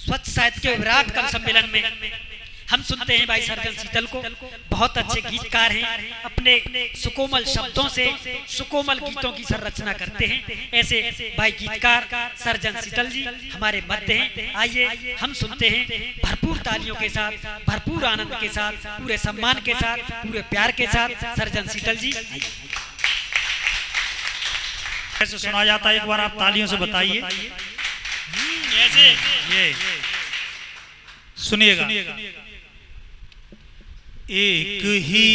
स्वच्छ साहित्य के विराट कवि सम्मेलन में हम सुनते हैं भाई सर्जन शीतल को। बहुत अच्छे गीतकार हैं, अपने सुकोमल शब्दों से सुकोमल गीतों की संरचना करते हैं। ऐसे भाई गीतकार सर्जन शीतल जी हमारे मध्य हैं। आइए हम सुनते हैं भरपूर तालियों के साथ, भरपूर आनंद के साथ, पूरे सम्मान के साथ, पूरे प्यार के साथ सर्जन शीतल जी। कैसे सुना जाता है एक बार आप तालियों से बताइए। ऐसे ये सुनिएगा। एक ही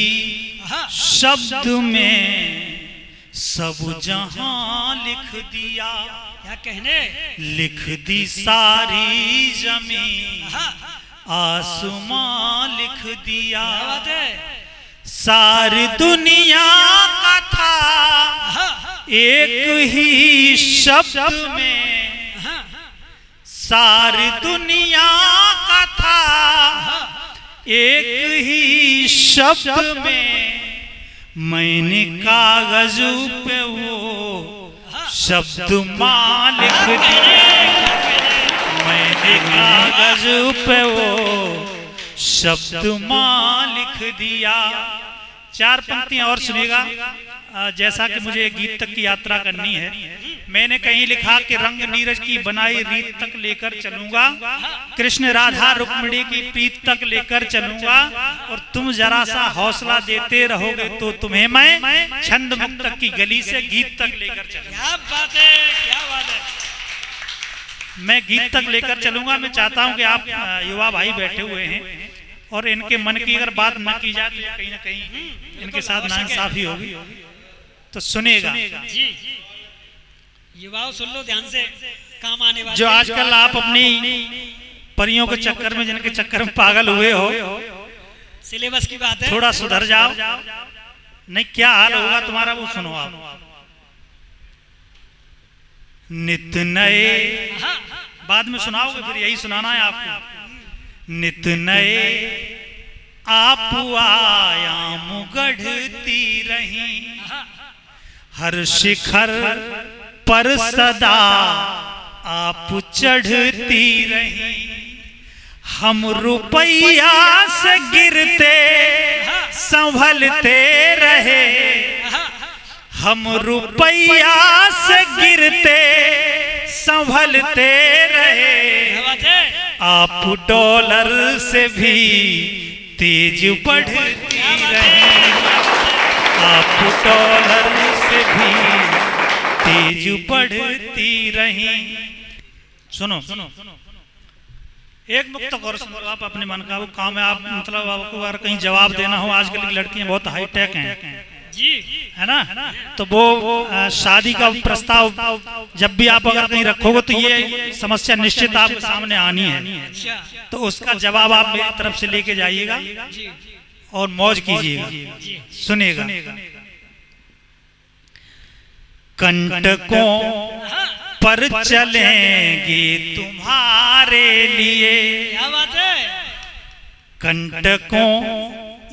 शब्द में सब जहां लिख दिया, क्या कहने, लिख दी सारी जमीन आसमां लिख दिया। सारी दुनिया का था एक ही शब्द में, सारी दुनिया का था एक ही शब्द में। मैंने कागज पे वो शब्द मां लिख दिया, मैंने कागज पे वो शब्द मां लिख दिया। चार पंक्तियां और सुनिएगा। जैसा कि मुझे गीत तक की यात्रा करनी है, मैंने कहीं लिखा कि रंग नीरज की बनाई रीत तक लेकर चलूंगा, कृष्ण राधा रुक्मिणी की प्रीत तक लेकर चलूंगा, और तुम जरा सा हौसला देते रहोगे तो तुम्हें मैं छंद मुक्त की गली से गीत तक लेकर चलूंगा। क्या बात है, क्या बात है। मैं गीत तक लेकर चलूंगा। मैं चाहता हूं कि आप युवा भाई बैठे हुए हैं और इनके मन की अगर बात न की जाए तो कहीं ना कहीं इनके साथ नाइंसाफी होगी। तो सुनेगा जी, युवाओं सुन लो ध्यान से, काम आने वाले। जो आजकल आप अपनी परियों के चक्कर में, जिनके चक्कर में पागल हुए हो, सिलेबस की बात है, थोड़ा सुधर जाओ, नहीं क्या हाल होगा तुम्हारा वो सुनो आप। नित नए, बाद में सुनाओगे फिर यही सुनाना है आपको। नित नए आप आयाम गढ़ती रही, हर शिखर पर सदा आप चढ़ती रही। हम रुपया से गिरते संभलते रहे, हम रुपया से गिरते संभलते रहे। आप डॉलर से भी तेज बढ़ती रही, आप डॉलर से भी तेज बढ़ती रही। सुनो सुनो, एक नुक्ता और सुनो आप अपने मन का। वो काम है, आप मतलब आपको अगर कहीं जवाब देना हो, आजकल की लड़कियां बहुत हाईटेक हैं जी, है ना, तो वो शादी का प्रस्ताव जब भी आप अगर कहीं रखोगे तो ये समस्या निश्चित आपके सामने आनी है। तो उसका जवाब आप मेरी तरफ से लेके जाइएगा और मौज कीजिएगा। सुनिएगा। कंटकों पर चलेंगे तुम्हारे लिए, क्या बात है। कंटकों,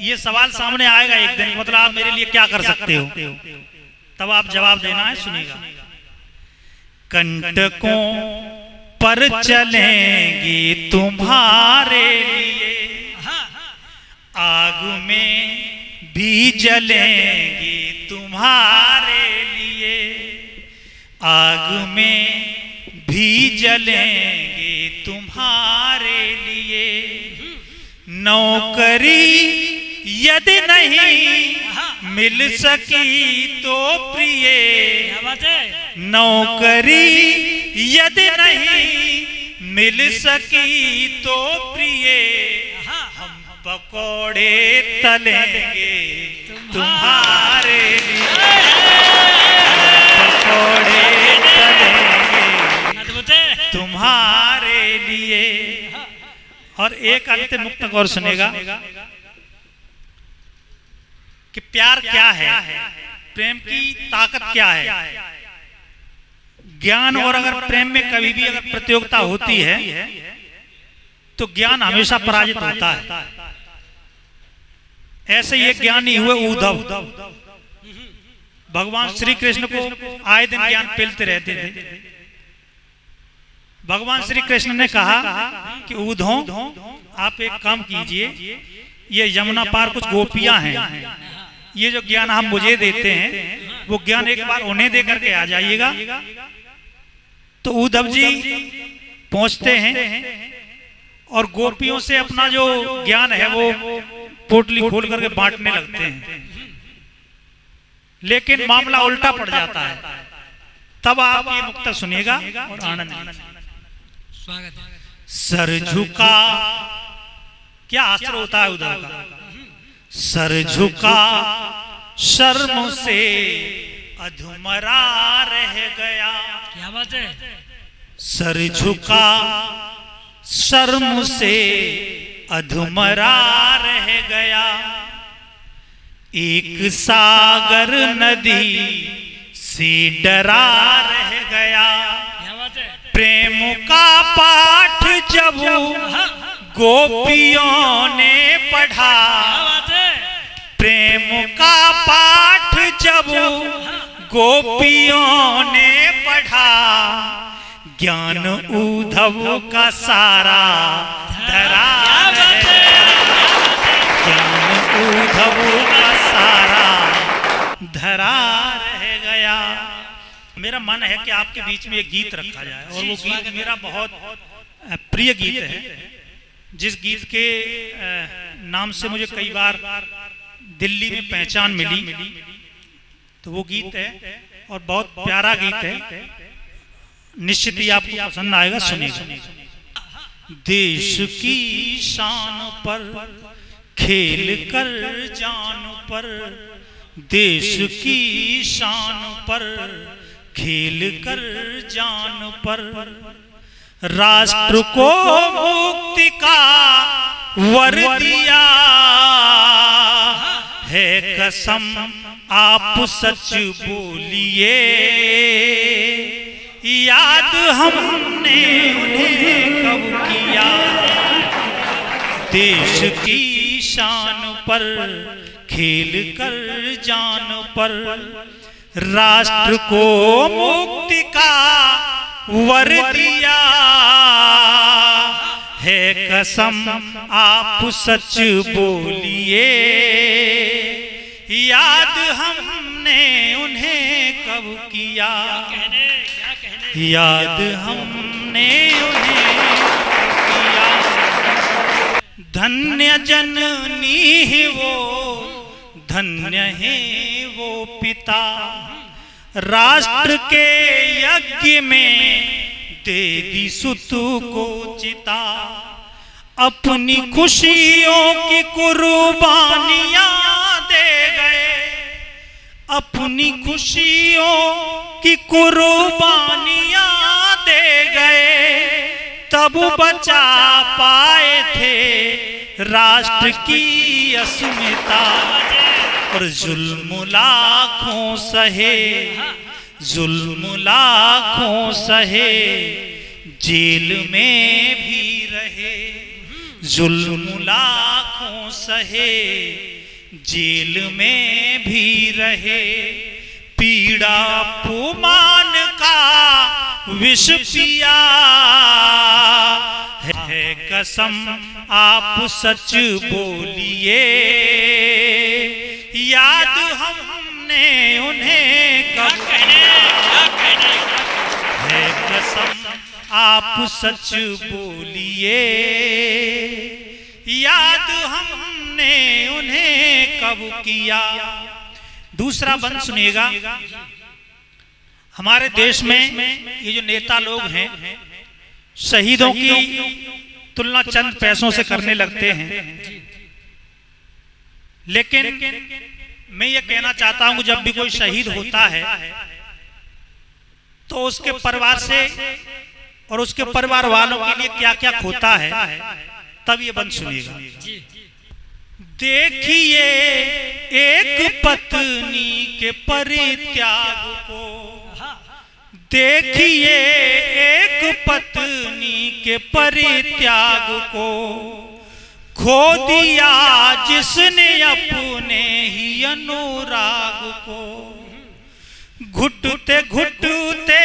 ये सवाल सामने आएगा एक दिन, मतलब आप मेरे लिए क्या कर सकते हो, तब आप जवाब देना है। सुनिएगा। कंटकों पर चलेंगे तुम्हारे लिए, आग में भी जलेंगे तुम्हारे लिए, आग में भी जलेंगे तुम्हारे लिए। नौकरी यदि नहीं मिल सकी तो प्रिय, नौकरी यदि नहीं मिल सकी तो प्रिय, हम पकौड़े तलेंगे तुम्हारे लिए, पकौड़े तलेंगे तुम्हारे लिए। और एक अंतिम नुक्ता और सुनेगा कि प्यार क्या है, प्रेम की ताकत क्या है। ज्ञान और अगर प्रेम में कभी भी अगर प्रतियोगिता होती है तो ज्ञान हमेशा पराजित होता है। ऐसे ये ज्ञानी हुए उद्धव, भगवान श्री कृष्ण को आए दिन ज्ञान पेलते रहते थे। भगवान श्री कृष्ण ने कहा कि ऊधों आप एक काम कीजिए, ये यमुना पार कुछ गोपियां हैं, ये जो ज्ञान हम मुझे देते हैं वो ज्ञान एक बार उन्हें दे करके आ जाइएगा। तो उद्धव जी पहुंचते हैं और गोपियों से अपना जो ज्ञान है वो पोटली खोल करके बांटने लगते हैं, लेकिन मामला उल्टा पड़ जाता है। तब आप ये मुक्ता सुनिएगा और आनंद स्वागत है। सर झुका, क्या आश्चर्य होता है उद्धव का। सर झुका शर्म से अधमरा रह गया। क्या बात है। सर झुका शर्म से अधमरा रह गया। एक सागर नदी से डरा रह गया। क्या बात है। प्रेम का पाठ जब गोपियों ने पढ़ा, क्या बात है। प्रेम का पाठ जब गोपियों ने पढ़ा, ज्ञान उद्धव का सारा धरा रह गया। ज्ञान उद्धव का सारा धरा रह गया। मेरा मन है कि आपके बीच में एक गीत रखा जाए, और वो गीत मेरा बहुत प्रिय गीत है, जिस गीत के नाम से मुझे कई बार दिल्ली में पहचान मिली। तो वो गीत है और बहुत प्यारा गीत है, निश्चित ही आपको पसंद आएगा, सुनिएगा। देश की शान पर खेल कर जान पर, देश की शान पर खेल कर जान पर, राष्ट्र को मुक्ति का वर दिया है कसम, आप सच बोलिए, याद हमने उन्हें कब किया। देश की शान पर खेल कर जान पर, राष्ट्र को मुक्ति का वर दिया है कसम, आप सच बोलिए, याद हमने उन्हें कब किया। याद हमने उन्हें किया। धन्य जननी है वो, धन्य है वो पिता, राष्ट्र के यज्ञ में दे दी सुत को चिता, अपनी खुशियों की कुर्बानियां दे गए, अपनी खुशियों की कुर्बानियां दे गए, तब बचा पाए थे राष्ट्र की अस्मिता। और जुल्म लाखों सहे, जुल्म लाखों सहे, जेल में भी रहे, जुल्म लाखों सहे, जेल में भी रहे, पीड़ा अपमान का विष पिया है कसम, आप सच बोलिए, याद हमने उन्हें कब है कसम, आप सच बोलिए, याद हमने उन्हें कब किया। दूसरा बंद सुनिएगा। हमारे देश में ये जो नेता लोग हैं, शहीदों की तुलना चंद पैसों से करने लगते हैं, लेकिन मैं ये कहना चाहता हूं कि जब भी कोई शहीद होता है तो उसके परिवार से और उसके परिवार वालों के लिए क्या क्या खोता है, तब ये बंद सुनिएगा। देखिए एक पत्नी के परित्याग को, देखिए एक पत्नी के परित्याग को, खो दिया जिसने अपने ही अनुराग को, घुटते घुटते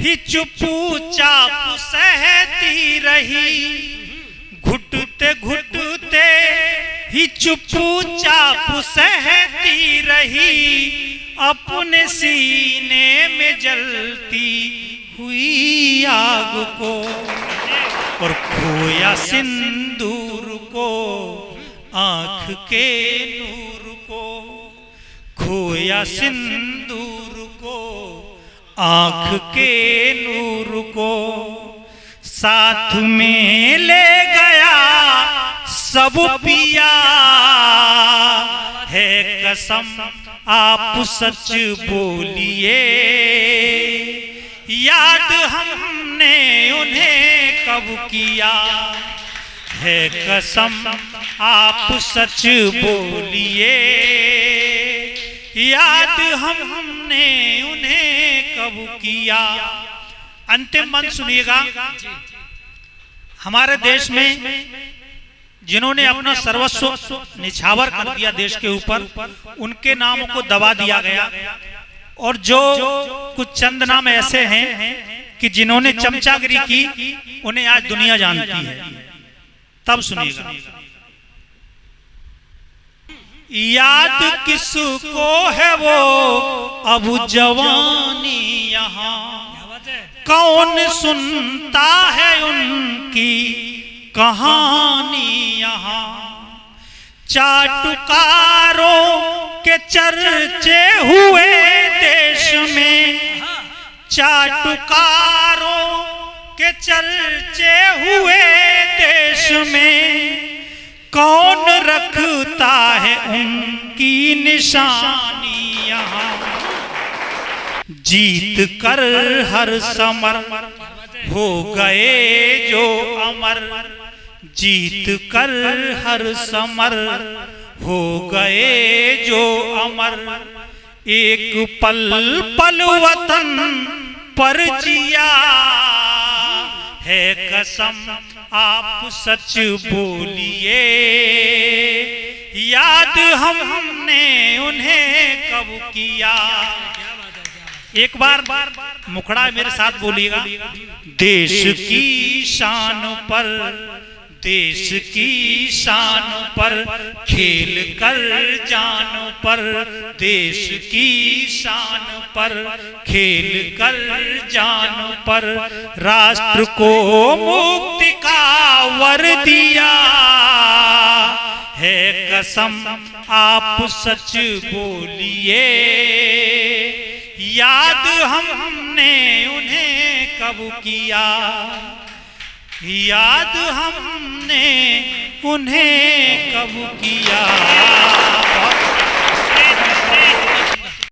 ही चुपचाप सहती रही, घुटते घुटते ही चुपचाप सहती रही, अपने सीने में जलती हुई आग को, और खोया सिंदूर को आंख के नूर को, खोया सिंदूर को आंख के नूर को, साथ में ले गया सब पिया है कसम आप सच बोलिए, याद हमने उन्हें कब किया है कसम आप सच बोलिए, याद हमने उन्हें कब किया। अंतिम मंत्र सुनिएगा। हमारे देश में जिन्होंने अपना सर्वस्व निछावर कर दिया देश के ऊपर, उनके नामों को दबा दिया गया, और जो कुछ चंद नाम ऐसे हैं कि जिन्होंने चमचागिरी की उन्हें आज दुनिया जानती है। तब सुनिएगा। याद किसको है वो अब जवानी यहाँ, कौन सुनता है उनकी कहानी यहाँ, चाटुकारों के चर्चे हुए देश में, चाटुकारों के चर्चे हुए देश में, कौन रखता है उनकी निशानी यहाँ, जीत कर हर समर हो गए जो अमर, जीत कर हर समर हो गए जो अमर, एक पल पल वतन पर जिया है कसम आप सच बोलिए, याद हमने उन्हें कब किया। एक बार मुखड़ा मेरे साथ बोलिएगा। देश की शान पर, देश की शान पर खेल कर जान पर, देश की शान पर खेल कर जान पर, राष्ट्र को मुक्ति का वर दिया है कसम आप सच बोलिए, याद हमने उन्हें कब किया, याद हमने उन्हें कब किया।